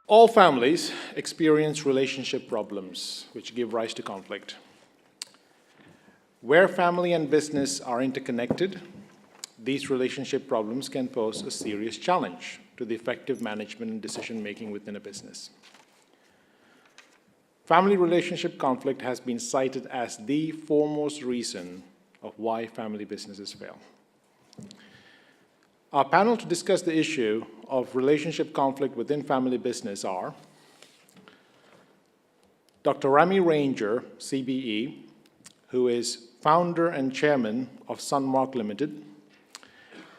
All families experience relationship problems which give rise to conflict. Where family and business are interconnected, these relationship problems can pose a serious challenge to the effective management and decision-making within a business. Family relationship conflict has been cited as the foremost reason of why family businesses fail. Our panel to discuss the issue of relationship conflict within family business are Dr. Rami Ranger, CBE, who is founder and chairman of Sunmark Limited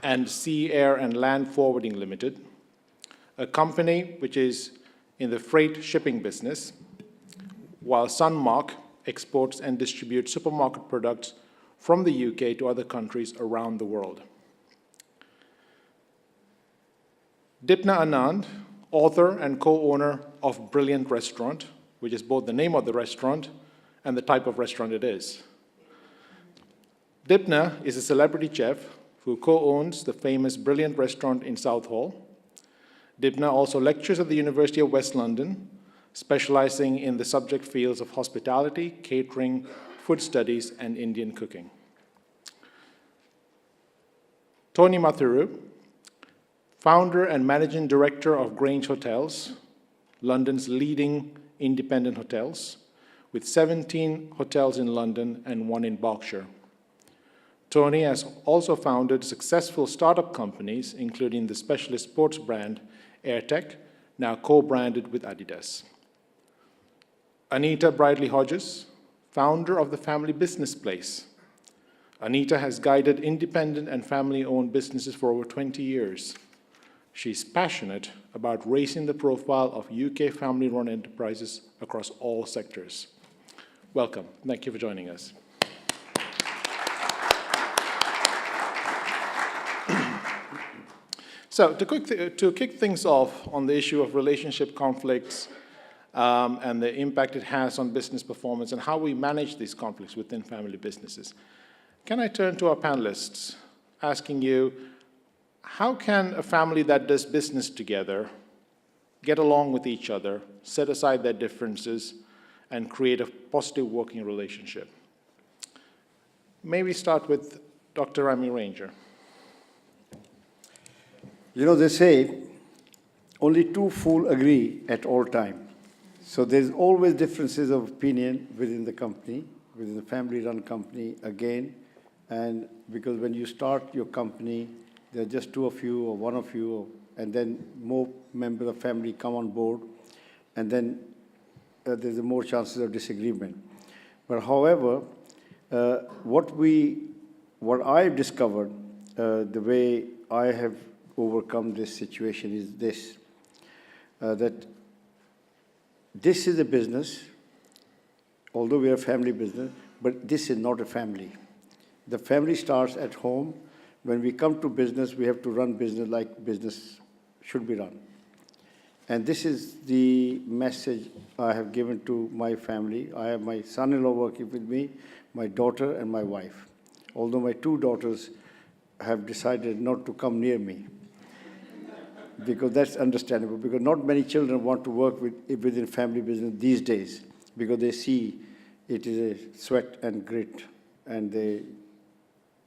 and Sea Air and Land Forwarding Limited, a company which is in the freight shipping business, while Sunmark exports and distributes supermarket products from the UK to other countries around the world. Dipna Anand, author and co-owner of Brilliant Restaurant, which is both the name of the restaurant and the type of restaurant it is. Dipna is a celebrity chef who co-owns the famous Brilliant Restaurant in Southall. Dipna also lectures at the University of West London, specializing in the subject fields of hospitality, catering, food studies, and Indian cooking. Tony Mathuru, founder and managing director of Grange Hotels, London's leading independent hotels, with 17 hotels in London and 1 in Berkshire. Tony has also founded successful startup companies, including the specialist sports brand AirTech, now co-branded with Adidas. Anita Bridley Hodges, founder of the Family Business Place. Anita has guided independent and family-owned businesses for over 20 years. She's passionate about raising the profile of UK family-run enterprises across all sectors. Welcome. Thank you for joining us. So to kick things off on the issue of relationship conflicts and the impact it has on business performance and how we manage these conflicts within family businesses, can I turn to our panelists, asking you, how can a family that does business together get along with each other, set aside their differences, and create a positive working relationship? Maybe start with Dr. Rami Ranger. You know, they say only two fools agree at all times. So there's always differences of opinion within the company, within the family-run company, again. And because when you start your company, there are just two of you or one of you, and then more members of the family come on board, and then there's more chances of disagreement. But however, what I've discovered, the way I have overcome this situation is this, that this is a business, although we are a family business, but this is not a family. The family starts at home. When we come to business, we have to run business like business should be run. And this is the message I have given to my family. I have my son-in-law working with me, my daughter, and my wife. Although my two daughters have decided not to come near me, because that's understandable, because not many children want to work within family business these days, because they see it is a sweat and grit, and they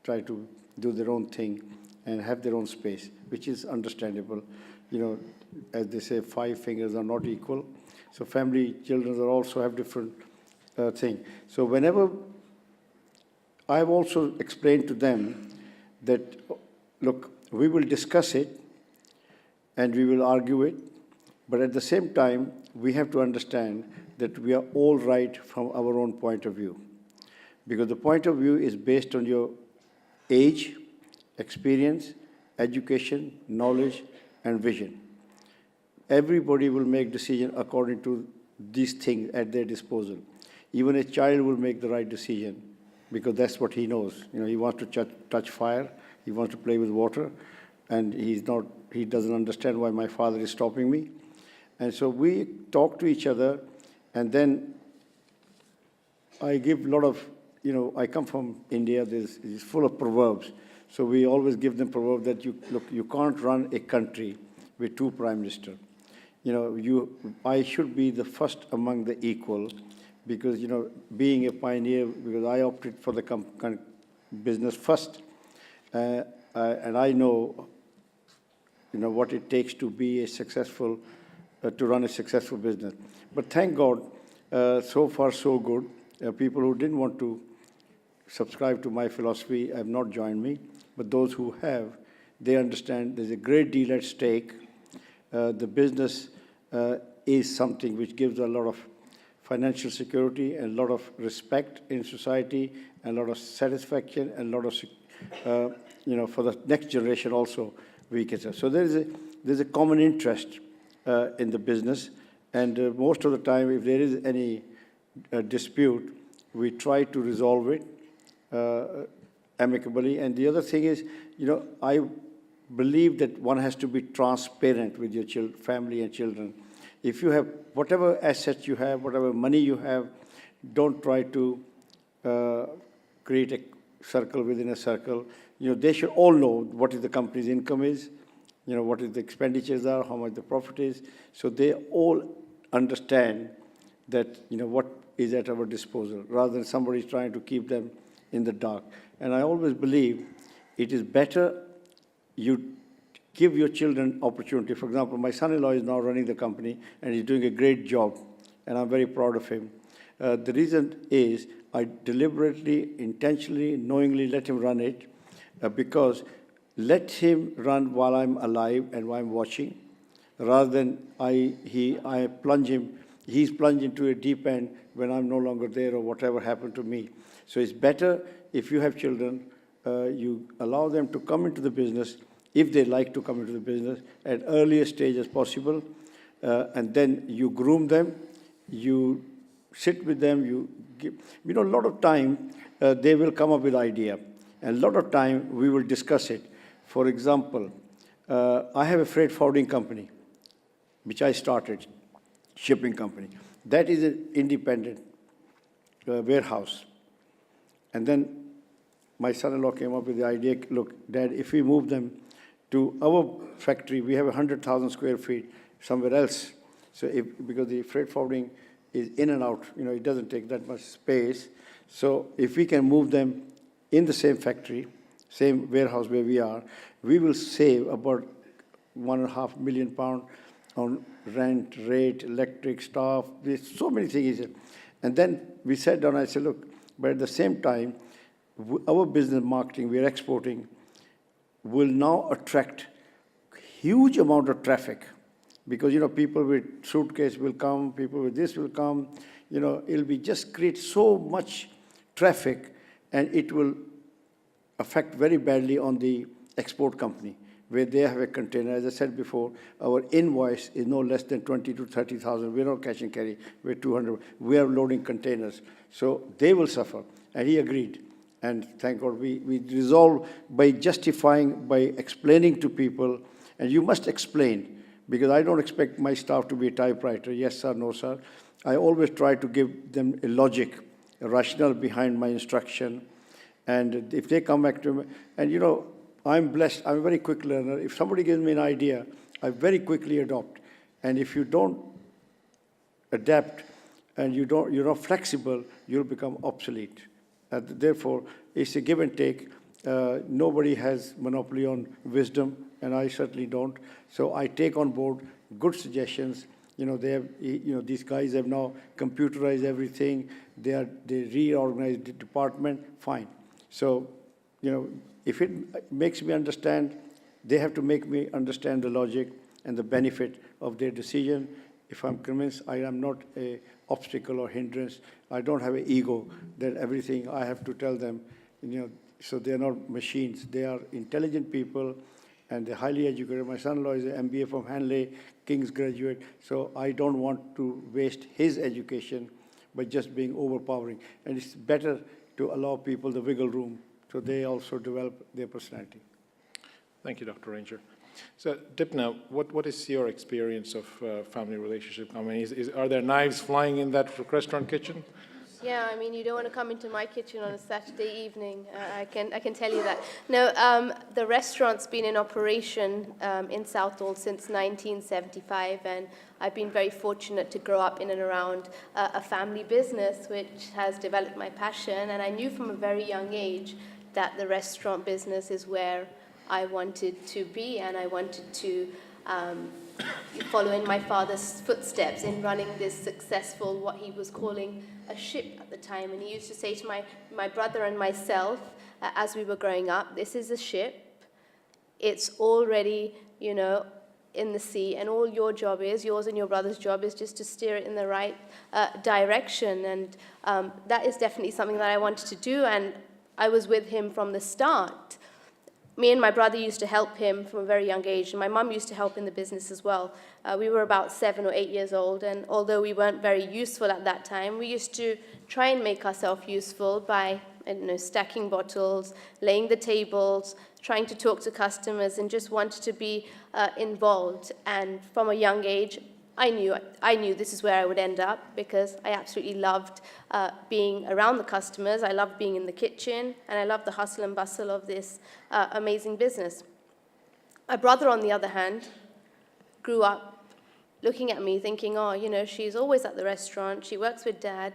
try to do their own thing and have their own space, which is understandable. You know, as they say, 5 fingers are not equal. So family children also have different thing. So whenever I've also explained to them that, look, we will discuss it and we will argue it, but at the same time, we have to understand that we are all right from our own point of view. Because the point of view is based on your age, experience, education, knowledge, and vision. Everybody will make decision according to these things at their disposal. Even a child will make the right decision because that's what he knows. You know, he wants to touch fire, he wants to play with water, and he doesn't understand why my father is stopping me. And so we talk to each other, and then I give a lot of, you know, I come from India, it's full of proverbs. So we always give them proverb that you can't run a country with 2 prime ministers. I should be the first among the equal, because, being a pioneer, because I opted for the business first, and I know, what it takes to be a successful, to run a successful business. But thank God, so far so good. People who didn't want to subscribe to my philosophy have not joined me, but those who have, they understand there's a great deal at stake. The business is something which gives a lot of financial security and a lot of respect in society and a lot of satisfaction and a lot of, for the next generation also, we can say. So there's a common interest in the business, and most of the time, if there is any dispute, we try to resolve it amicably. And the other thing is, I believe that one has to be transparent with your family and children. If you have whatever assets you have, whatever money you have, don't try to create a circle within a circle. They should all know what is the company's income is, what is the expenditures are, how much the profit is. So they all understand that, what is at our disposal, rather than somebody trying to keep them in the dark. And I always believe it is better you give your children opportunity. For example, my son-in-law is now running the company, and he's doing a great job, and I'm very proud of him. The reason is I deliberately, intentionally, knowingly let him run it, because let him run while I'm alive and while I'm watching, rather than I plunge him, he's plunged into a deep end when I'm no longer there or whatever happened to me. So it's better if you have children, you allow them to come into the business, if they like to come into the business, at earliest stage as possible, and then you groom them, you sit with them, you give, a lot of time they will come up with idea, and a lot of time we will discuss it. For example, I have a freight forwarding company, which I started, shipping company. That is an independent warehouse. And then my son-in-law came up with the idea, look, Dad, if we move them to our factory, we have 100,000 square feet somewhere else. So because the freight forwarding is in and out, it doesn't take that much space. So if we can move them in the same factory, same warehouse where we are, we will save about £1.5 million on rent, rate, electric, staff. There's so many things. And then we sat down and I said, look, but at the same time, our business marketing, we are exporting, will now attract huge amount of traffic, because, people with suitcase will come, people with this will come, it'll be just create so much traffic, and it will affect very badly on the export company, where they have a container. As I said before, our invoice is no less than 20 to 30,000. We're not cash and carry. We're 200. We are loading containers. So they will suffer. And he agreed. And thank God we resolved by justifying, by explaining to people. And you must explain, because I don't expect my staff to be a typewriter. Yes, sir, no, sir. I always try to give them a logic, a rationale behind my instruction. And if they come back to me, and I'm blessed, I'm a very quick learner. If somebody gives me an idea, I very quickly adopt. And if you don't adapt and you're not flexible, you'll become obsolete. Therefore, it's a give and take. Nobody has monopoly on wisdom, and I certainly don't. So I take on board good suggestions. They have, these guys have now computerized everything. They reorganized the department. Fine. So, if it makes me understand, they have to make me understand the logic and the benefit of their decision. If I'm convinced I am not an obstacle or hindrance, I don't have an ego that everything I have to tell them, so they're not machines. They are intelligent people, and they're highly educated. My son-in-law is an MBA from Hanley, King's graduate, so I don't want to waste his education by just being overpowering. And it's better to allow people the wiggle room so they also develop their personality. Thank you, Dr. Ranger. So, Dipna, what is your experience of family relationship? I mean, are there knives flying in that restaurant kitchen? Yeah, I mean, you don't want to come into my kitchen on a Saturday evening. I can tell you that. No, the restaurant's been in operation in Southall since 1975, and I've been very fortunate to grow up in and around a family business, which has developed my passion. And I knew from a very young age that the restaurant business is where I wanted to be, and I wanted to follow in my father's footsteps in running this successful, what he was calling a ship at the time. And he used to say to my brother and myself, as we were growing up, this is a ship, it's already, in the sea, and all yours and your brother's job is just to steer it in the right direction. And that is definitely something that I wanted to do, and I was with him from the start. Me and my brother used to help him from a very young age, and my mum used to help in the business as well. We were about 7 or 8 years old, and although we weren't very useful at that time, we used to try and make ourselves useful by, stacking bottles, laying the tables, trying to talk to customers, and just wanted to be involved. And from a young age, I knew this is where I would end up, because I absolutely loved being around the customers. I loved being in the kitchen, and I loved the hustle and bustle of this amazing business. My brother, on the other hand, grew up looking at me thinking, she's always at the restaurant, she works with Dad.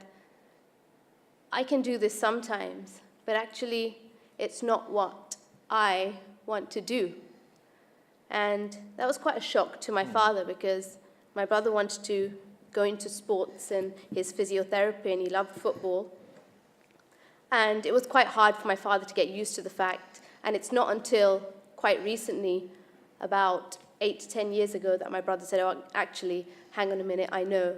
I can do this sometimes, but actually it's not what I want to do. And that was quite a shock to my father, because my brother wanted to go into sports and his physiotherapy, and he loved football. And it was quite hard for my father to get used to the fact, and it's not until quite recently, about 8 to 10 years ago, that my brother said, actually, hang on a minute, I know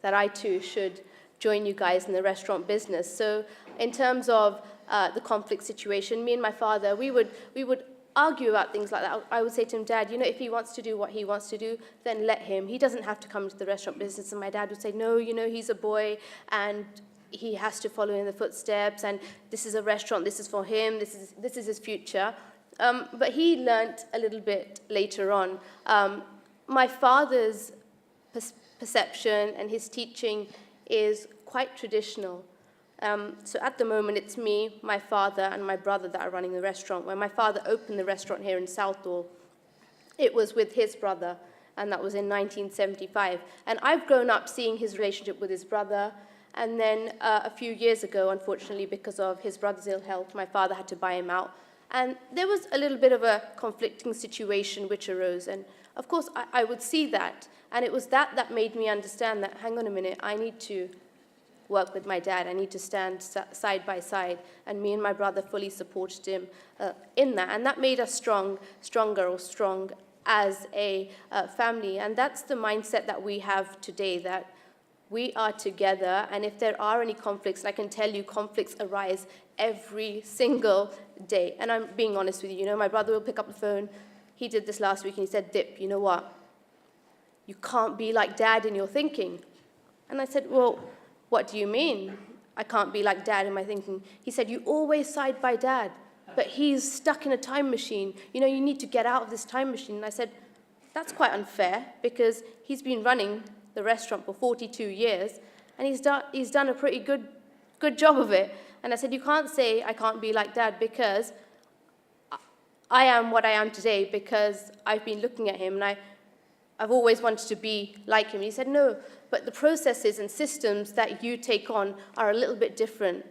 that I too should join you guys in the restaurant business. So in terms of the conflict situation, me and my father, we would argue about things like that. I would say to him, Dad, if he wants to do what he wants to do, then let him. He doesn't have to come into the restaurant business. And my dad would say, no, he's a boy, and he has to follow in the footsteps, and this is a restaurant, this is for him, this is his future. But he learnt a little bit later on. My father's perception and his teaching is quite traditional. So at the moment, it's me, my father, and my brother that are running the restaurant. When my father opened the restaurant here in Southall, it was with his brother, and that was in 1975. And I've grown up seeing his relationship with his brother, and then a few years ago, unfortunately, because of his brother's ill health, my father had to buy him out. And there was a little bit of a conflicting situation which arose, and of course, I would see that, and it was that made me understand that, hang on a minute, I need to work with my dad. I need to stand side by side, and me and my brother fully supported him in that, and that made us strong as a family. And that's the mindset that we have today, that we are together, and if there are any conflicts, and I can tell you conflicts arise every single day, and I'm being honest with you, my brother will pick up the phone. He did this last week, and he said, Dip, you know what? You can't be like Dad in your thinking. And I said, well, what do you mean I can't be like Dad in my thinking? He said, you always side by Dad, but he's stuck in a time machine. You need to get out of this time machine. And I said, that's quite unfair, because he's been running the restaurant for 42 years, and he's done a pretty good job of it. And I said, you can't say I can't be like Dad, because I am what I am today because I've been looking at him, and I've always wanted to be like him. And he said, no, but the processes and systems that you take on are a little bit different,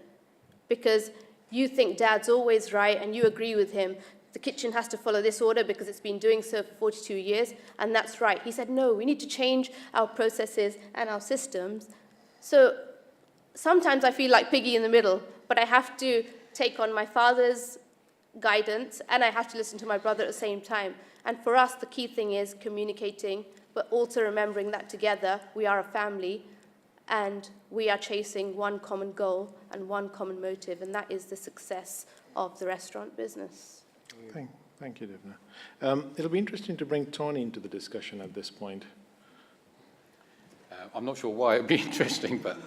because you think Dad's always right and you agree with him. The kitchen has to follow this order because it's been doing so for 42 years, and that's right. He said, no, we need to change our processes and our systems. So sometimes I feel like Piggy in the middle, but I have to take on my father's guidance, and I have to listen to my brother at the same time. And for us, the key thing is communicating, but also remembering that together we are a family, and we are chasing one common goal and one common motive, and that is the success of the restaurant business. Thank you, Divna. It'll be interesting to bring Tony into the discussion at this point. I'm not sure why it'd be interesting, but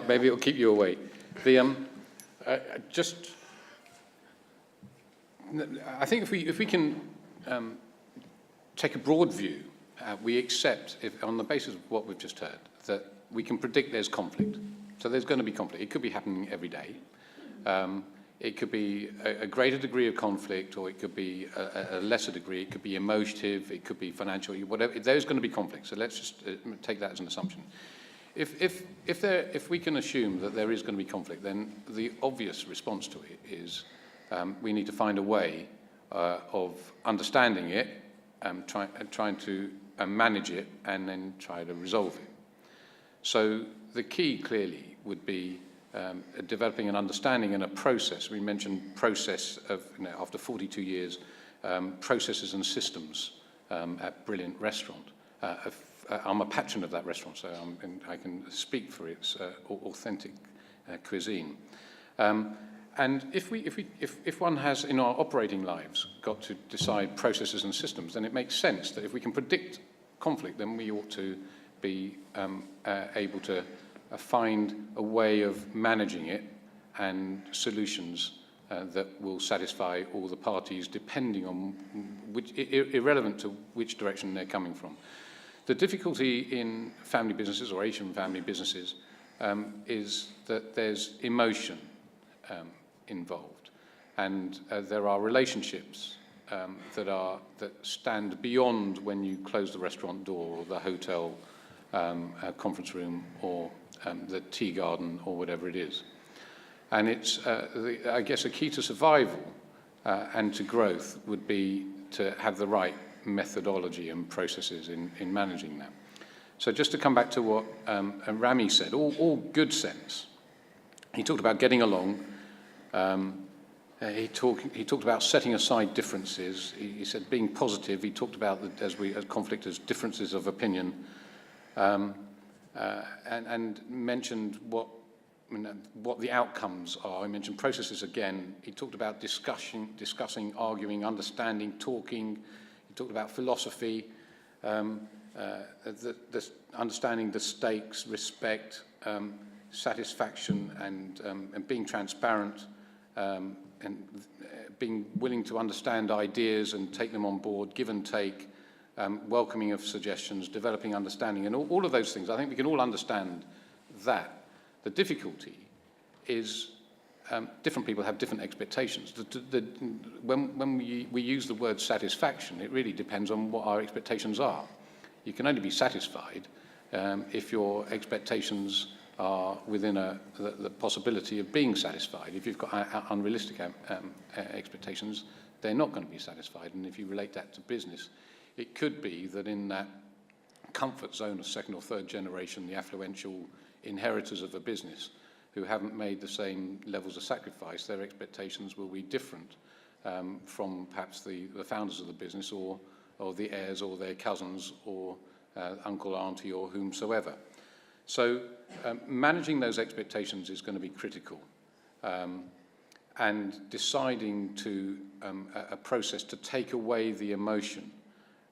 maybe it'll keep you awake. I think if we can take a broad view, we accept, on the basis of what we've just heard, that we can predict there's conflict. So there's going to be conflict. It could be happening every day. It could be a greater degree of conflict, or it could be a lesser degree. It could be emotive. It could be financial. Whatever. There's going to be conflict. So let's just take that as an assumption. If we can assume that there is going to be conflict, then the obvious response to it is we need to find a way of understanding it, trying to manage it, and then try to resolve it. So the key clearly would be developing an understanding and a process. We mentioned process of, after 42 years, processes and systems at Brilliant Restaurant. I'm a patron of that restaurant, so I can speak for its authentic cuisine. And if one has, in our operating lives, got to decide processes and systems, then it makes sense that if we can predict conflict, then we ought to be able to find a way of managing it and solutions that will satisfy all the parties, depending on which, irrelevant to which direction they're coming from. The difficulty in family businesses or Asian family businesses is that there's emotion involved, and there are relationships that stand beyond when you close the restaurant door or the hotel conference room or the tea garden or whatever it is. And it's, I guess, a key to survival and to growth would be to have the right methodology and processes in managing that. So just to come back to what Rami said, all good sense. He talked about getting along. He talked about setting aside differences. He said being positive. He talked about, as conflict as differences of opinion, and mentioned what the outcomes are. He mentioned processes again. He talked about discussing, arguing, understanding, talking. He talked about philosophy, understanding the stakes, respect, satisfaction, and being transparent, and being willing to understand ideas and take them on board, give and take, welcoming of suggestions, developing understanding, and all of those things. I think we can all understand that. The difficulty is different people have different expectations. When we use the word satisfaction, it really depends on what our expectations are. You can only be satisfied if your expectations are within the possibility of being satisfied. If you've got unrealistic expectations, they're not going to be satisfied. And if you relate that to business, it could be that in that comfort zone of second or third generation, the affluential inheritors of a business who haven't made the same levels of sacrifice, their expectations will be different from perhaps the founders of the business or the heirs or their cousins or uncle, auntie or whomsoever. So managing those expectations is going to be critical, and deciding to a process to take away the emotion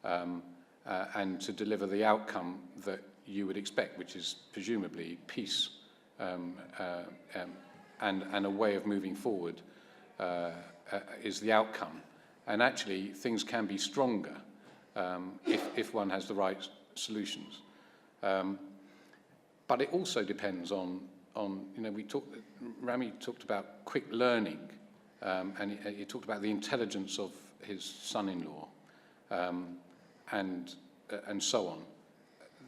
and to deliver the outcome that you would expect, which is presumably peace and a way of moving forward is the outcome. And actually, things can be stronger if one has the right solutions. But it also depends on Rami talked about quick learning, and he talked about the intelligence of his son-in-law, and so on.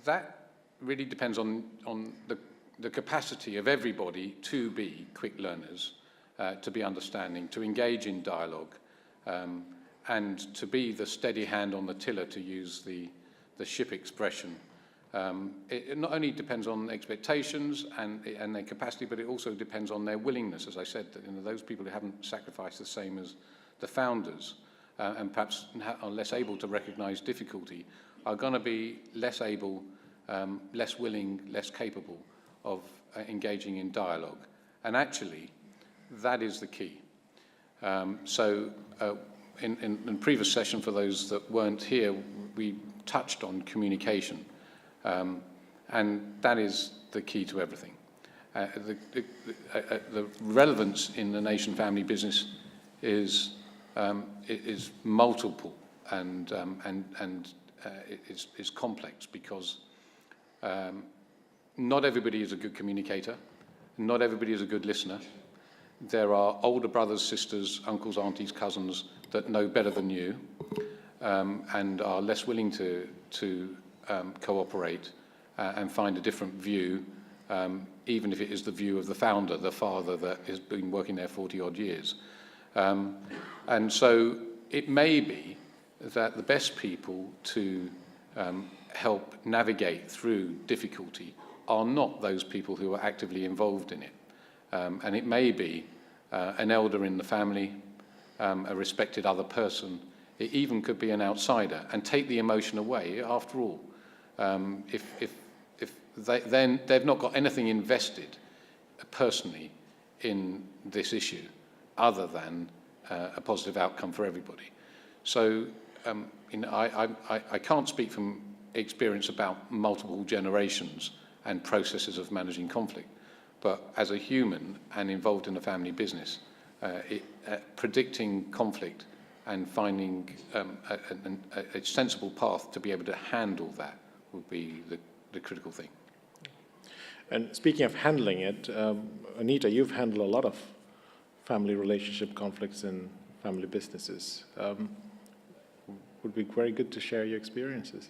That really depends on the capacity of everybody to be quick learners, to be understanding, to engage in dialogue, and to be the steady hand on the tiller, to use the ship expression. It not only depends on expectations and their capacity, but it also depends on their willingness. As I said, that, those people who haven't sacrificed the same as the founders and perhaps are less able to recognize difficulty are going to be less able, less willing, less capable of engaging in dialogue. And actually, that is the key. So in the previous session, for those that weren't here, we touched on communication. And that is the key to everything. The relevance in the nation family business is multiple and is complex, because not everybody is a good communicator. Not everybody is a good listener. There are older brothers, sisters, uncles, aunties, cousins that know better than you and are less willing to cooperate and find a different view, even if it is the view of the founder, the father that has been working there 40-odd years. And so it may be that the best people to help navigate through difficulty are not those people who are actively involved in it. And it may be an elder in the family, a respected other person. It even could be an outsider, and take the emotion away. After all, if then they've not got anything invested personally in this issue other than a positive outcome for everybody. So I can't speak from experience about multiple generations and processes of managing conflict, but as a human and involved in a family business, predicting conflict and finding a sensible path to be able to handle that would be the critical thing. And speaking of handling it, Anita, you've handled a lot of family relationship conflicts in family businesses. Would be very good to share your experiences.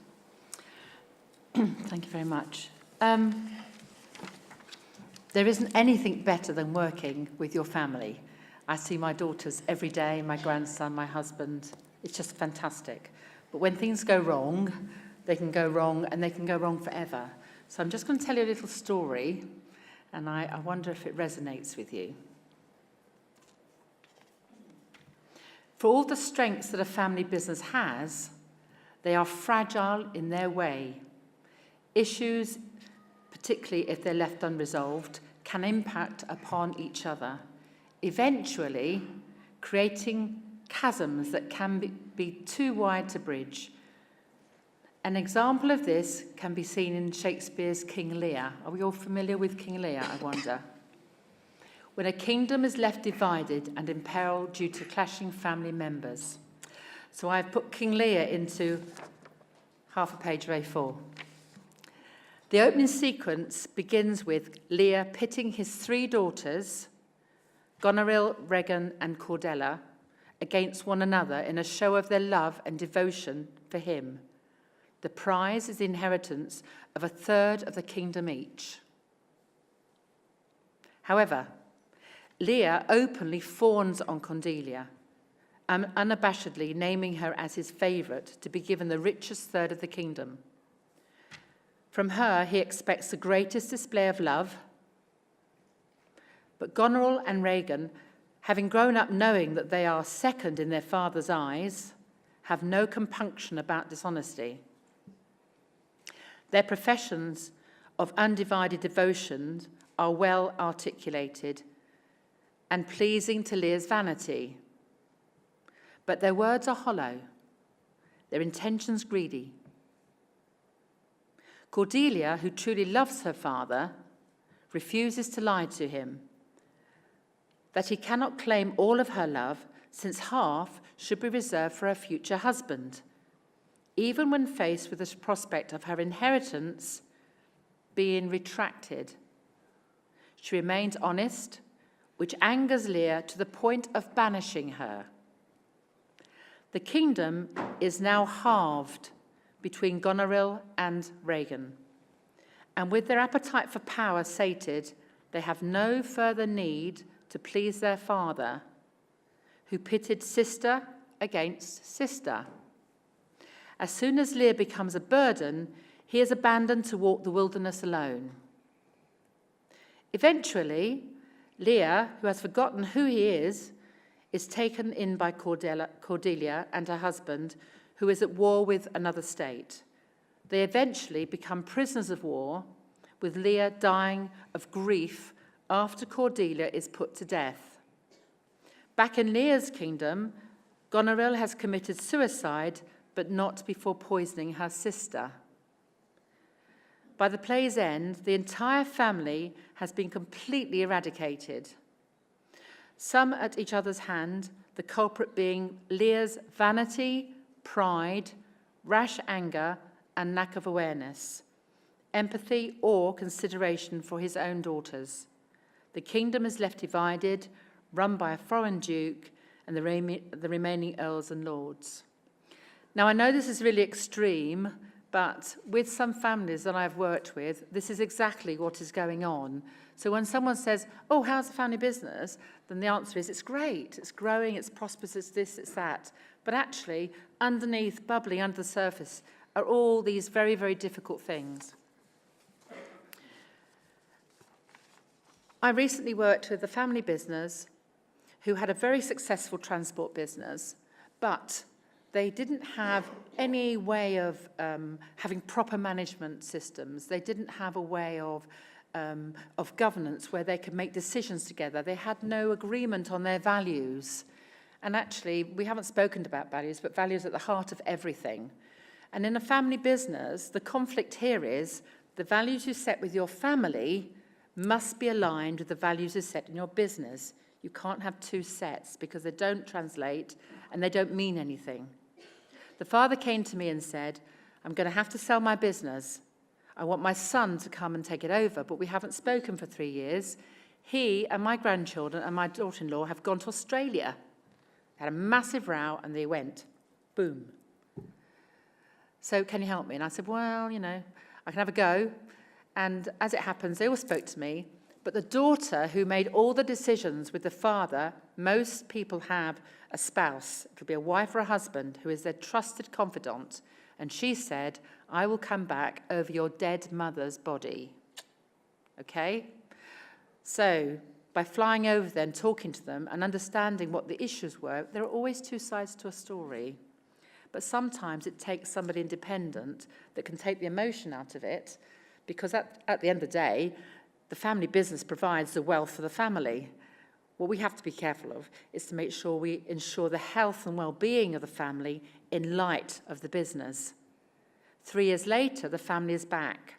Thank you very much. There isn't anything better than working with your family. I see my daughters every day, my grandson, my husband. It's just fantastic. But when things go wrong, they can go wrong, and they can go wrong forever. So I'm just going to tell you a little story, and I wonder if it resonates with you. For all the strengths that a family business has, they are fragile in their way. Issues, particularly if they're left unresolved, can impact upon each other, eventually creating chasms that can be too wide to bridge. An example of this can be seen in Shakespeare's King Lear. Are we all familiar with King Lear, I wonder? When a kingdom is left divided and in peril due to clashing family members. So I've put King Lear into half a page of A4. The opening sequence begins with Lear pitting his three daughters, Goneril, Regan, and Cordelia, against one another in a show of their love and devotion for him. The prize is the inheritance of 1/3 of the kingdom each. However, Lear openly fawns on Cordelia, unabashedly naming her as his favourite to be given the richest third of the kingdom. From her, he expects the greatest display of love. But Goneril and Regan, having grown up knowing that they are second in their father's eyes, have no compunction about dishonesty. Their professions of undivided devotion are well articulated and pleasing to Lear's vanity. But their words are hollow, their intentions greedy. Cordelia, who truly loves her father, refuses to lie to him, that he cannot claim all of her love, since half should be reserved for her future husband, even when faced with the prospect of her inheritance being retracted. She remains honest, which angers Lear to the point of banishing her. The kingdom is now halved between Goneril and Regan, and with their appetite for power sated, they have no further need to please their father, who pitted sister against sister. As soon as Lear becomes a burden, he is abandoned to walk the wilderness alone. Eventually, Lear, who has forgotten who he is taken in by Cordelia and her husband, who is at war with another state. They eventually become prisoners of war, with Lear dying of grief after Cordelia is put to death. Back in Lear's kingdom, Goneril has committed suicide, but not before poisoning her sister. By the play's end, the entire family has been completely eradicated. Some at each other's hand, the culprit being Lear's vanity, pride, rash anger, and lack of awareness, empathy, or consideration for his own daughters. The kingdom is left divided, run by a foreign duke and the remaining earls and lords. Now, I know this is really extreme, but with some families that I've worked with, this is exactly what is going on. So when someone says, oh, how's the family business? Then the answer is, it's great, it's growing, it's prosperous, it's this, it's that. But actually, underneath, bubbling under the surface, are all these very, very difficult things. I recently worked with a family business who had a very successful transport business, but they didn't have any way of having proper management systems. They didn't have a way of governance where they could make decisions together. They had no agreement on their values. And actually, we haven't spoken about values, but values are at the heart of everything. And in a family business, the conflict here is the values you set with your family must be aligned with the values you set in your business. You can't have two sets because they don't translate and they don't mean anything. The father came to me and said, I'm going to have to sell my business. I want my son to come and take it over, but we haven't spoken for 3 years. He and my grandchildren and my daughter-in-law have gone to Australia. Had a massive row and they went. Boom. So can you help me? And I said, well, you know, I can have a go. And as it happens, they all spoke to me. But the daughter who made all the decisions with the father, most people have a spouse. It could be a wife or a husband who is their trusted confidant. And she said, I will come back over your dead mother's body. Okay? So by flying over there and talking to them and understanding what the issues were, there are always two sides to a story. But sometimes it takes somebody independent that can take the emotion out of it, because at the end of the day, the family business provides the wealth for the family. What we have to be careful of is to make sure we ensure the health and well-being of the family in light of the business. 3 years later, the family is back.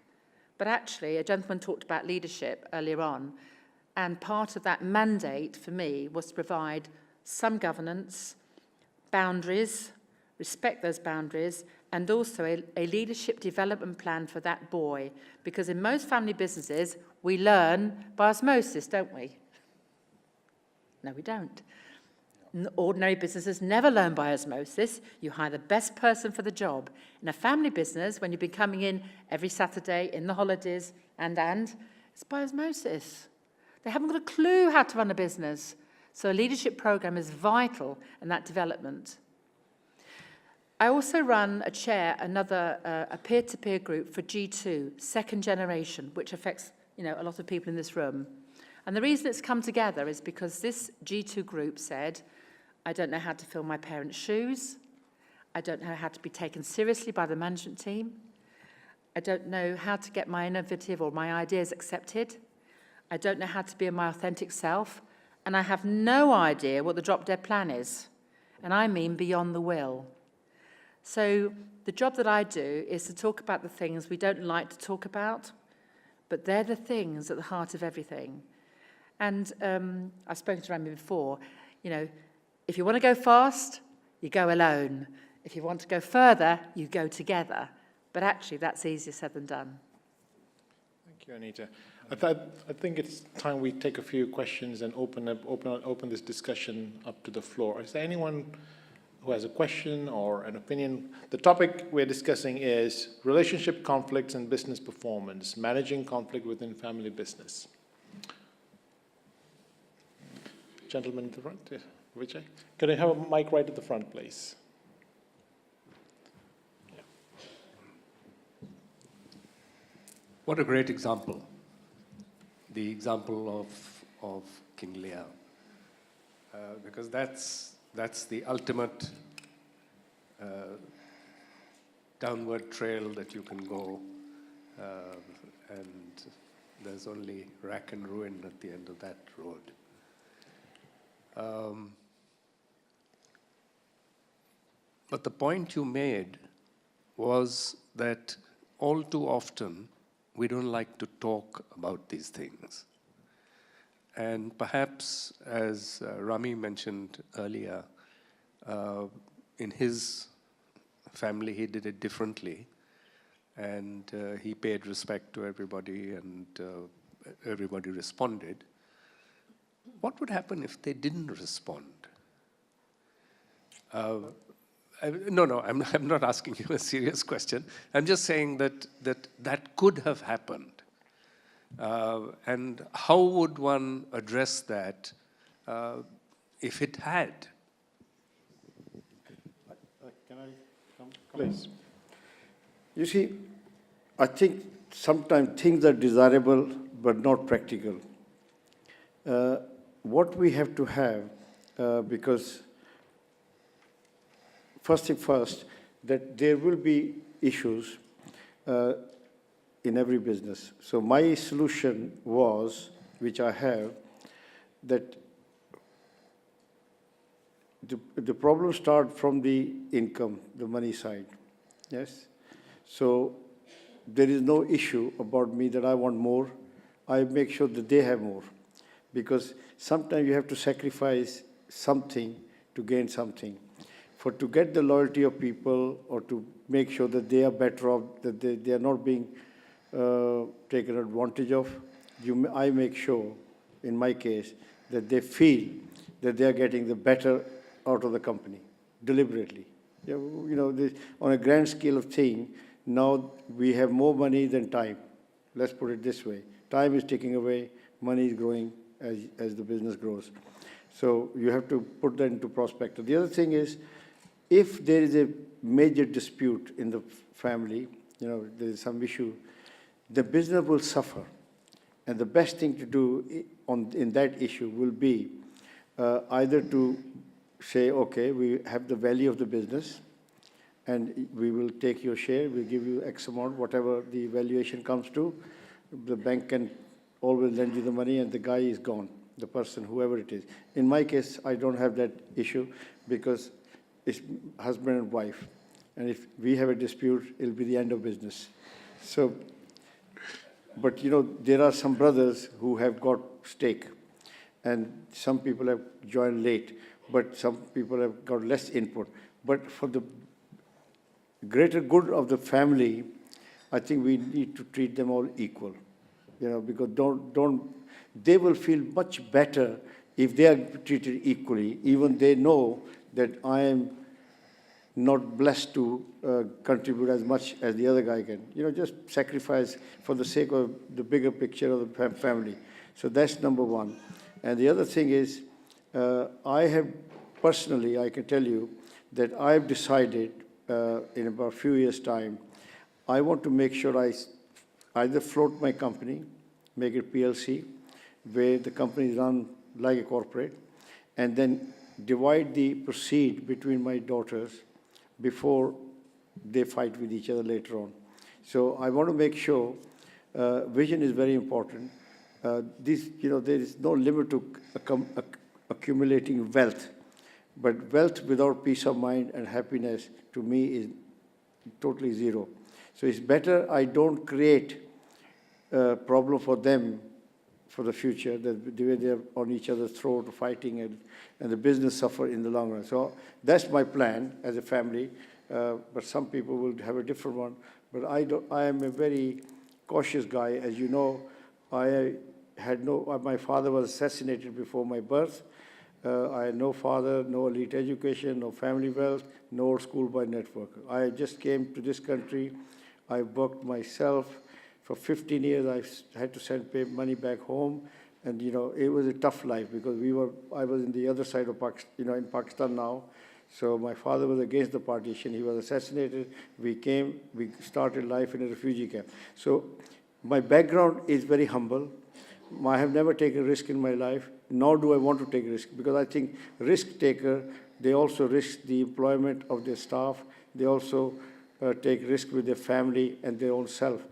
But actually, a gentleman talked about leadership earlier on, and part of that mandate for me was to provide some governance, boundaries, respect those boundaries, and also a leadership development plan for that boy. Because in most family businesses, we learn by osmosis, don't we? No, we don't. Ordinary businesses never learn by osmosis. You hire the best person for the job. In a family business, when you've been coming in every Saturday, in the holidays, and it's by osmosis. They haven't got a clue how to run a business. So a leadership program is vital in that development. I also run a peer-to-peer group for G2, second generation, which affects, a lot of people in this room. And the reason it's come together is because this G2 group said, I don't know how to fill my parents' shoes. I don't know how to be taken seriously by the management team. I don't know how to get my innovative or my ideas accepted. I don't know how to be my authentic self. And I have no idea what the drop-dead plan is. And I mean beyond the will. So the job that I do is to talk about the things we don't like to talk about, but they're the things at the heart of everything. And I've spoken to Rami before, if you want to go fast, you go alone. If you want to go further, you go together. But actually, that's easier said than done. Thank you, Anita. I think it's time we take a few questions and open this discussion up to the floor. Is there anyone who has a question or an opinion? The topic we're discussing is relationship conflicts and business performance, managing conflict within family business. Gentleman in the front, Vijay. Can I have a mic right at the front, please? Yeah. What a great example. The example of King Lear. Because that's the ultimate downward trail that you can go, and there's only rack and ruin at the end of that road. But the point you made was that all too often we don't like to talk about these things. And perhaps, as Rami mentioned earlier, in his family he did it differently, and he paid respect to everybody, and everybody responded. what would happen if they didn't respond? No, I'm not asking you a serious question. I'm just saying that could have happened. And how would one address that if it had? Can I come? Please. You see, I think sometimes things are desirable but not practical. What we have to have, because first thing first, that there will be issues in every business. So my solution was, which I have, that the problem starts from the income, the money side. Yes? So there is no issue about me that I want more. I make sure that they have more. Because sometimes you have to sacrifice something to gain something. To get the loyalty of people, or to make sure that they are better off, that they are not being taken advantage of, I make sure, in my case, that they feel that they are getting the better out of the company, deliberately. On a grand scale of thing, now we have more money than time. Let's put it this way. Time is taking away, money is growing as the business grows. So you have to put that into perspective. The other thing is, if there is a major dispute in the family, there is some issue, the business will suffer. And the best thing to do in that issue will be either to say, okay, we have the value of the business, and we will take your share, we'll give you X amount, whatever the valuation comes to. The bank can always lend you the money, and the guy is gone, the person, whoever it is. In my case, I don't have that issue, because it's husband and wife. And if we have a dispute, it'll be the end of business. So, but there are some brothers who have got stake, and some people have joined late, but some people have got less input. But for the greater good of the family, I think we need to treat them all equal. Because they will feel much better if they are treated equally, even they know that I am not blessed to contribute as much as the other guy can. Just sacrifice for the sake of the bigger picture of the family. So that's number one. And the other thing is, I have personally, I can tell you that I've decided in about a few years' time, I want to make sure I either float my company, make it PLC, where the company is run like a corporate, and then divide the proceed between my daughters before they fight with each other later on. So I want to make sure vision is very important. There is no limit to accumulating wealth, but wealth without peace of mind and happiness, to me, is totally zero. So it's better I don't create a problem for them for the future, that the way they're on each other's throat, fighting, and the business suffer in the long run. So that's my plan as a family, but some people will have a different one. But I am a very cautious guy. As you know, my father was assassinated before my birth. I had no father, no elite education, no family wealth, no school by network. I just came to this country. I worked myself. For 15 years, I had to send money back home. And, it was a tough life, because I was in the other side of Pakistan, in Pakistan now. So my father was against the partition. He was assassinated. We started life in a refugee camp. So my background is very humble. I have never taken risk in my life, nor do I want to take risk, because I think risk taker, they also risk the employment of their staff. They also take risk with their family and their own self.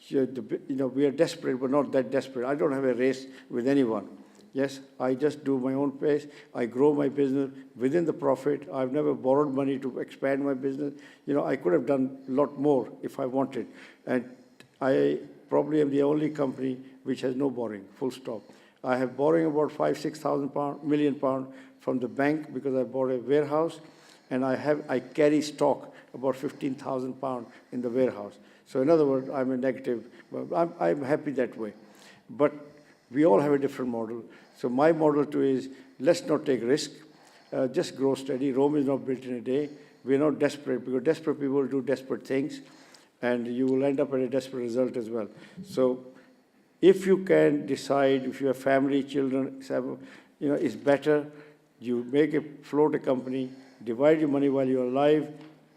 We are desperate, but not that desperate. I don't have a race with anyone. Yes, I just do my own pace. I grow my business within the profit. I've never borrowed money to expand my business. I could have done a lot more if I wanted. And I probably am the only company which has no borrowing, full stop. I have borrowing about £5,000–6,000 million from the bank, because I bought a warehouse, and I carry stock about £15,000 in the warehouse. So in other words, I'm a negative, but I'm happy that way. But We all have a different model. So my model too is, let's not take risk, just grow steady. Rome is not built in a day. We're not desperate, because desperate people do desperate things, and you will end up at a desperate result as well. So if you can decide, if you have family, children, it's better you float a company, divide your money while you're alive,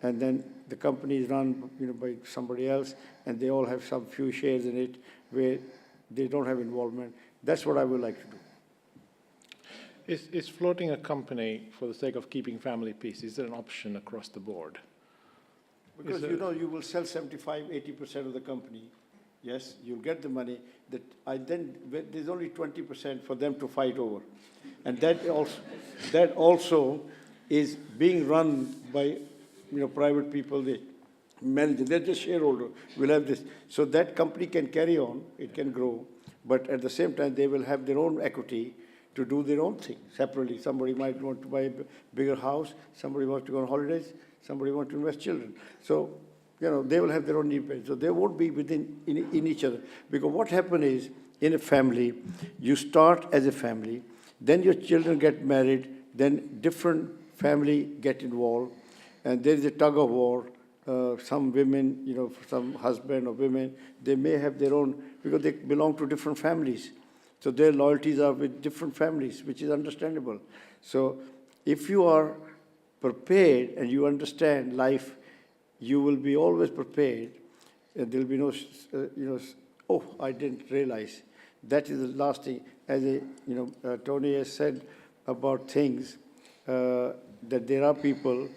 and then the company is run by somebody else, and they all have some few shares in it where they don't have involvement. That's what I would like to do. Is floating a company for the sake of keeping family peace, is there an option across the board? Because you will sell 75, 80% of the company. Yes, you'll get the money. There's only 20% for them to fight over, and that also is being run by private people. They manage it. They're just shareholder. We'll have this, so that company can carry on. It can grow, but at the same time they will have their own equity to do their own thing separately. Somebody might want to buy a bigger house. Somebody wants to go on holidays. Somebody wants to invest children. So, they will have their own needs. So they won't be in each other. Because what happens is, in a family, you start as a family, then your children get married, then different family get involved, and there is a tug of war. Some women, some husband or women, they may have their own, because they belong to different families. So their loyalties are with different families, which is understandable. So if you are prepared and you understand life, you will be always prepared. And there will be no, oh, I didn't realize. That is the last thing. As Tony has said about things, that there are people,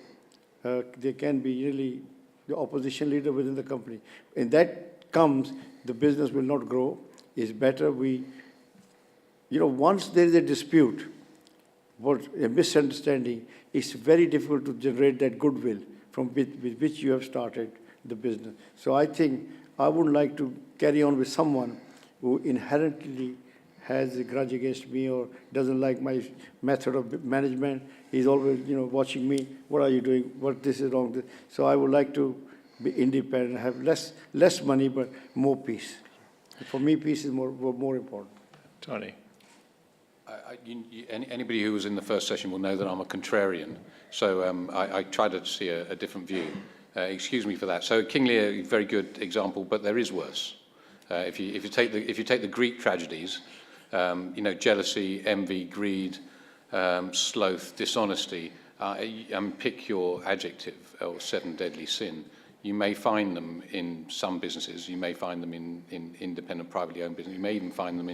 they can be really the opposition leader within the company. And that comes, the business will not grow. It's better once there is a dispute, a misunderstanding, it's very difficult to generate that goodwill with which you have started the business. So I think I wouldn't like to carry on with someone who inherently has a grudge against me or doesn't like my method of management. He's always, watching me. What are you doing? What this is wrong? So I would like to be independent, have less money, but more peace. For me, peace is more important. Tony. Anybody who was in the first session will know that I'm a contrarian, so I try to see a different view. Excuse me for that. So King Lear, a very good example, but there is worse. If you take the Greek tragedies, jealousy, envy, greed, sloth, dishonesty, pick your adjective or 7 deadly sin. You may find them in some businesses. You may find them in independent, privately owned businesses. You may even find them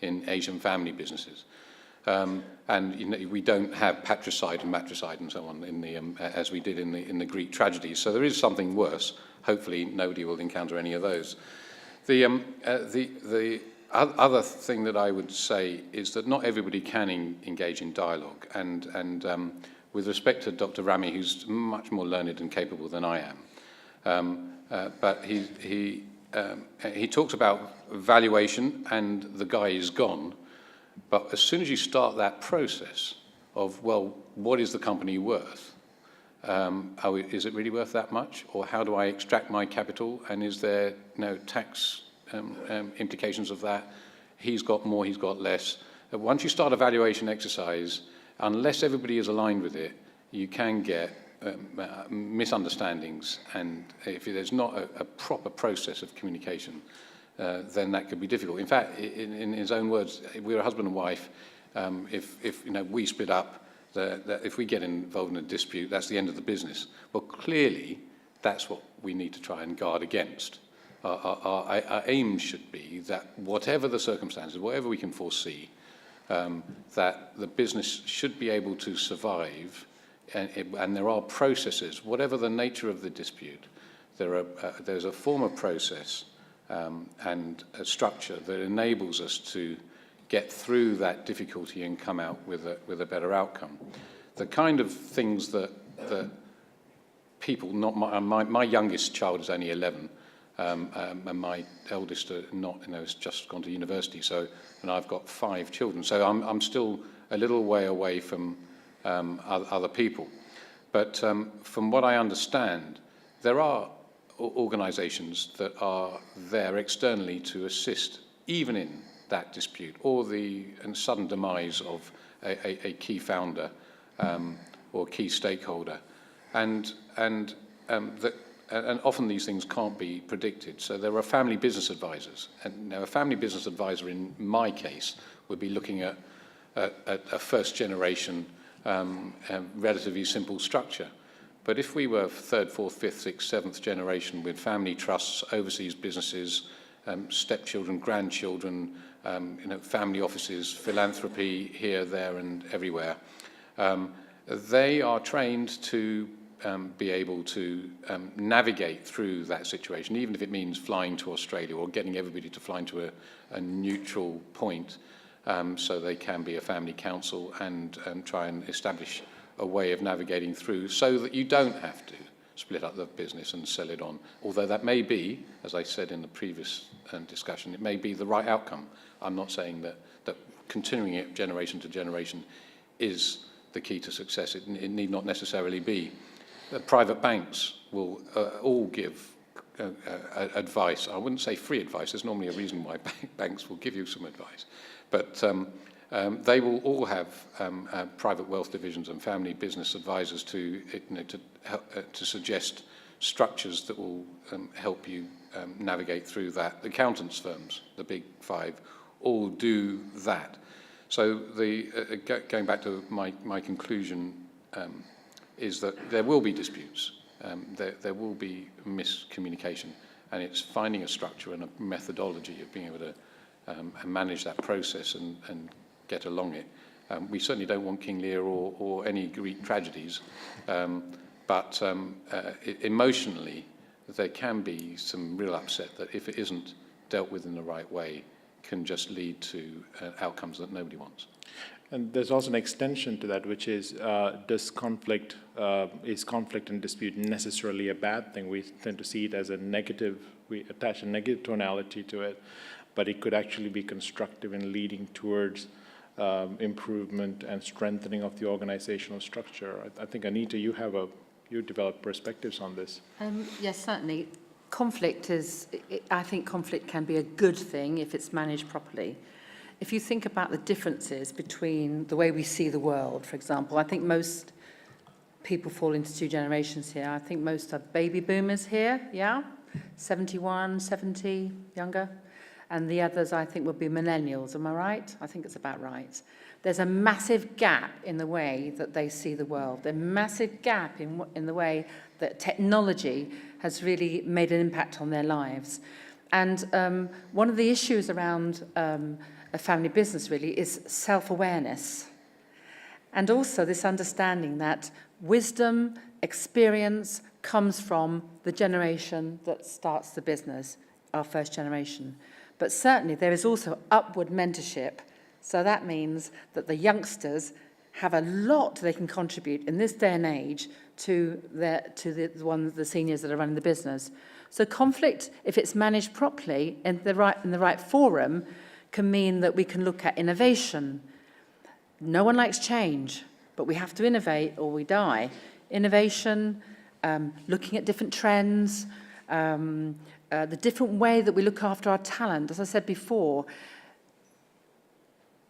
in Asian family businesses. And we don't have patricide and matricide and so on as we did in the Greek tragedies. So there is something worse. Hopefully nobody will encounter any of those. The other thing that I would say is that not everybody can engage in dialogue. And with respect to Dr. Rami, who's much more learned and capable than I am, but he talks about valuation, and the guy is gone. But as soon as you start that process of, well, what is the company worth? Is it really worth that much? Or how do I extract my capital? And is there no tax implications of that? He's got more, he's got less. Once you start a valuation exercise, unless everybody is aligned with it, you can get misunderstandings. And if there's not a proper process of communication, then that could be difficult. In fact, in his own words, we're a husband and wife. If we split up, if we get involved in a dispute, that's the end of the business. Well, clearly, that's what we need to try and guard against. Our aim should be that whatever the circumstances, whatever we can foresee, that the business should be able to survive, and there are processes, whatever the nature of the dispute, there's a form of process and a structure that enables us to get through that difficulty and come out with a better outcome. The kind of things that people, not my youngest child is only 11, and my eldest has just gone to university. So, and I've got 5 children. So I'm still a little way away from other people. But from what I understand, there are organisations that are there externally to assist, even in that dispute or the sudden demise of a key founder or key stakeholder. And often these things can't be predicted. So there are family business advisors. And now a family business advisor in my case would be looking at a first generation relatively simple structure. But if we were third, fourth, fifth, sixth, seventh generation with family trusts, overseas businesses, stepchildren, grandchildren, family offices, philanthropy here, there, and everywhere, they are trained to be able to navigate through that situation, even if it means flying to Australia or getting everybody to fly into a neutral point, so they can be a family council and try and establish a way of navigating through so that you don't have to split up the business and sell it on. Although that may be, as I said in the previous discussion, it may be the right outcome. I'm not saying that continuing it generation to generation is the key to success. It need not necessarily be. Private banks will all give advice. I wouldn't say free advice. There's normally a reason why banks will give you some advice. But they will all have private wealth divisions and family business advisors to suggest structures that will help you navigate through that. The accountants firms, the big five, all do that. So going back to my conclusion is that there will be disputes, there will be miscommunication, and it's finding a structure and a methodology of being able to manage that process and get along it. We certainly don't want King Lear or any Greek tragedies, but emotionally there can be some real upset that if it isn't dealt with in the right way can just lead to outcomes that nobody wants. And there's also an extension to that, which is, is conflict and dispute necessarily a bad thing? We tend to see it as a negative, we attach a negative tonality to it, but it could actually be constructive in leading towards improvement and strengthening of the organizational structure. I think, Anita, you develop perspectives on this. Yes, certainly. Conflict I think conflict can be a good thing if it's managed properly. If you think about the differences between the way we see the world, for example, I think most people fall into two generations here. I think most are baby boomers here, yeah? 71, 70, younger. And the others, I think, would be millennials. Am I right? I think it's about right. There's a massive gap in the way that they see the world. A massive gap in the way that technology has really made an impact on their lives. And one of the issues around a family business, really, is self-awareness. And also this understanding that wisdom, experience comes from the generation that starts the business, our first generation. But certainly there is also upward mentorship. So that means that the youngsters have a lot they can contribute in this day and age to the seniors that are running the business. So conflict, if it's managed properly in the right forum, can mean that we can look at innovation. No one likes change, but we have to innovate or we die. Innovation, looking at different trends, the different way that we look after our talent. As I said before,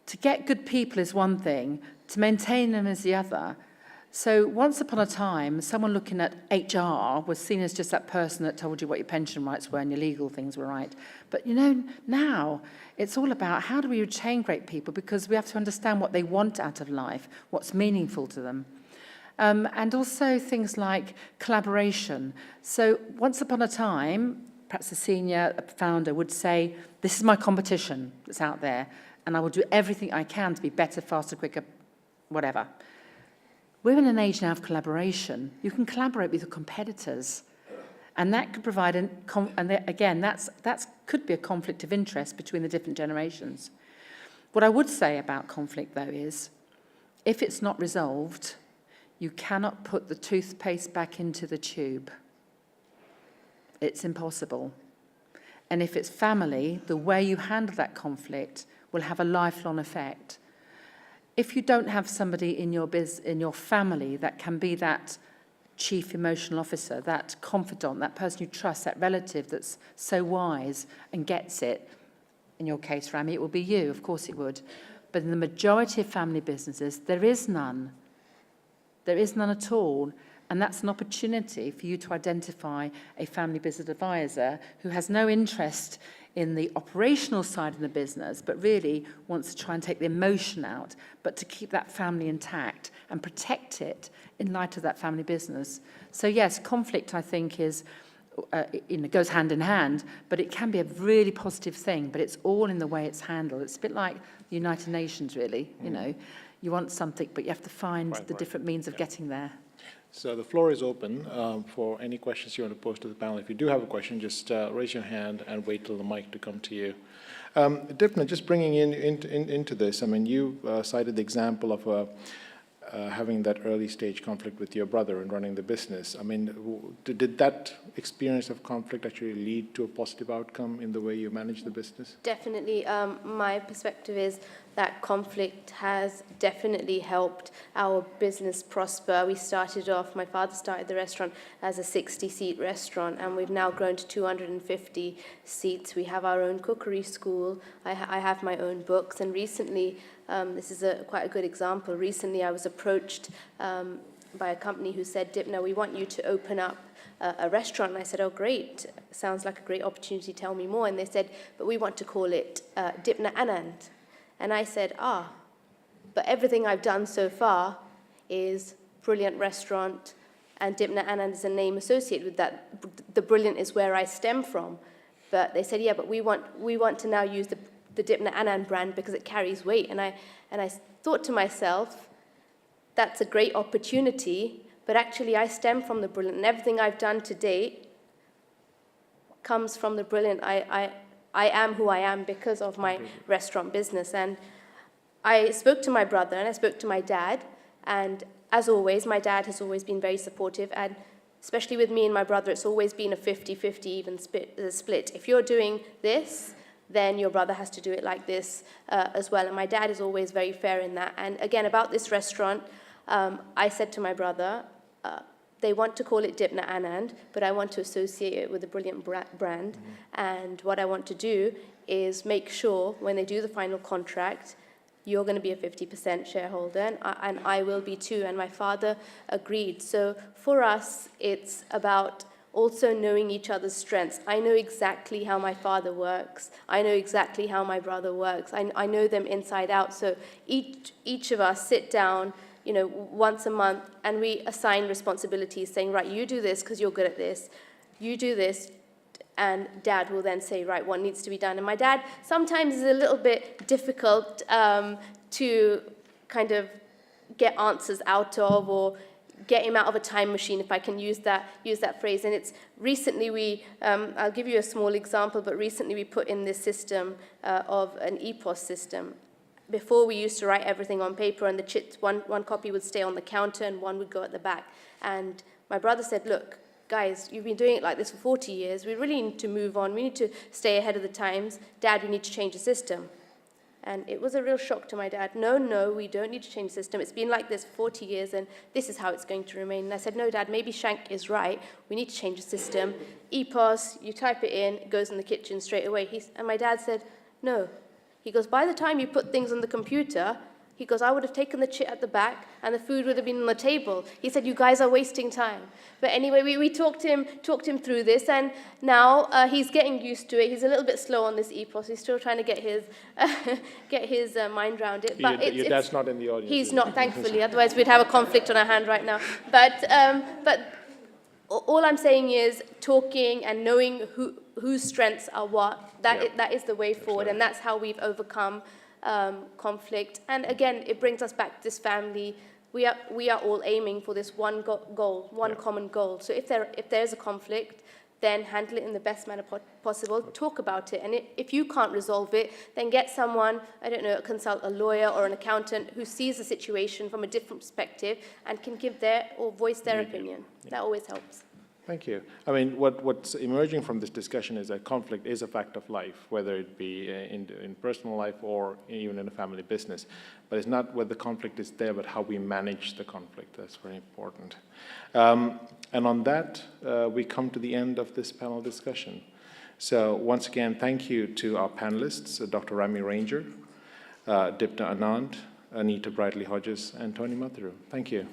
to get good people is one thing, to maintain them is the other. So once upon a time, someone looking at HR was seen as just that person that told you what your pension rights were and your legal things were right. But now it's all about how do we retain great people, because we have to understand what they want out of life, what's meaningful to them. And also things like collaboration. So once upon a time, perhaps a senior founder would say, this is my competition that's out there, and I will do everything I can to be better, faster, quicker, whatever. We're in an age now of collaboration. You can collaborate with your competitors, and that could provide, that could be a conflict of interest between the different generations. What I would say about conflict, though, is if it's not resolved, you cannot put the toothpaste back into the tube. It's impossible. And if it's family, the way you handle that conflict will have a lifelong effect. If you don't have somebody in your family that can be that chief emotional officer, that confidant, that person you trust, that relative that's so wise and gets it, In your case, Rami, it will be you. Of course it would. But in the majority of family businesses, there is none. There is none at all. And that's an opportunity for you to identify a family business advisor who has no interest in the operational side of the business, but really wants to try and take the emotion out, but to keep that family intact and protect it in light of that family business. So yes, conflict, I think, is, goes hand in hand, but it can be a really positive thing, but it's all in the way it's handled. It's a bit like the United Nations, really. You know, you want something, but you have to find the different means of getting there. So the floor is open for any questions you want to pose to the panel. If you do have a question, just raise your hand and wait till the mic to come to you. Dipna, just bringing into this, I mean, you cited the example of having that early stage conflict with your brother and running the business. I mean, did that experience of conflict actually lead to a positive outcome in the way you manage the business? Definitely. My perspective is that conflict has definitely helped our business prosper. We started off, my father started the restaurant as a 60-seat restaurant, and we've now grown to 250 seats. We have our own cookery school. I have my own books, and recently, this is quite a good example. Recently, I was approached by a company who said, Dipna, we want you to open up a restaurant. And I said, oh, great. Sounds like a great opportunity. Tell me more. And they said, but we want to call it Dipna Anand. And I said, but everything I've done so far is brilliant restaurant, and Dipna Anand is a name associated with that. The brilliant is where I stem from. But they said, yeah, but we want to now use the Dipna Anand brand because it carries weight. And I thought to myself, that's a great opportunity, but actually I stem from the brilliant, and everything I've done to date comes from the brilliant. I am who I am because of my restaurant business. And I spoke to my brother and I spoke to my dad. And as always, my dad has always been very supportive. And especially with me and my brother, it's always been a 50-50 even split. If you're doing this, then your brother has to do it like this as well. And my dad is always very fair in that. And again, about this restaurant, I said to my brother, they want to call it Dipna Anand, but I want to associate it with a brilliant brand. Mm-hmm. And what I want to do is make sure when they do the final contract, you're going to be a 50% shareholder, and I will be too. And my father agreed. So for us, it's about also knowing each other's strengths. I know exactly how my father works. I know exactly how my brother works. I know them inside out. So each of us sit down, once a month, and we assign responsibilities, saying, right, you do this because you're good at this. You do this, and Dad will then say, right, what needs to be done? And my dad sometimes is a little bit difficult to kind of get answers out of, or get him out of a time machine, if I can use that phrase. And it's recently I'll give you a small example, but recently we put in this system of an EPOS system. Before, we used to write everything on paper, and the chits, one copy would stay on the counter and one would go at the back. And my brother said, look, guys, you've been doing it like this for 40 years. We really need to move on. We need to stay ahead of the times. Dad, we need to change the system. And it was a real shock to my dad. No, we don't need to change the system. It's been like this for 40 years, and this is how it's going to remain. And I said, no, Dad, maybe Shank is right. We need to change the system. EPOS, you type it in, it goes in the kitchen straight away. And my dad said, no. He goes, by the time you put things on the computer, he goes, I would have taken the chit at the back and the food would have been on the table. He said, you guys are wasting time. But anyway, we talked him through this, and now he's getting used to it. He's a little bit slow on this EPOS. He's still trying to get his mind around it. But your dad's not in the audience. He's not, thankfully. Otherwise, we'd have a conflict on our hand right now. But all I'm saying is talking and knowing whose strengths are what. That is the way forward, and that's how we've overcome conflict. And again, it brings us back to this family. We are all aiming for this one goal, one common goal. So if there's a conflict, then handle it in the best manner possible. Talk about it, and if you can't resolve it, then get someone, consult a lawyer or an accountant who sees the situation from a different perspective and can give voice their opinion. That always helps. Thank you. I mean, what's emerging from this discussion is that conflict is a fact of life, whether it be in personal life or even in a family business. But it's not whether the conflict is there, but how we manage the conflict. That's very important. And on that, we come to the end of this panel discussion. So once again, thank you to our panelists, Dr. Rami Ranger, Dipna Anand, Anita Bradley Hodges, and Tony Matharu. Thank you.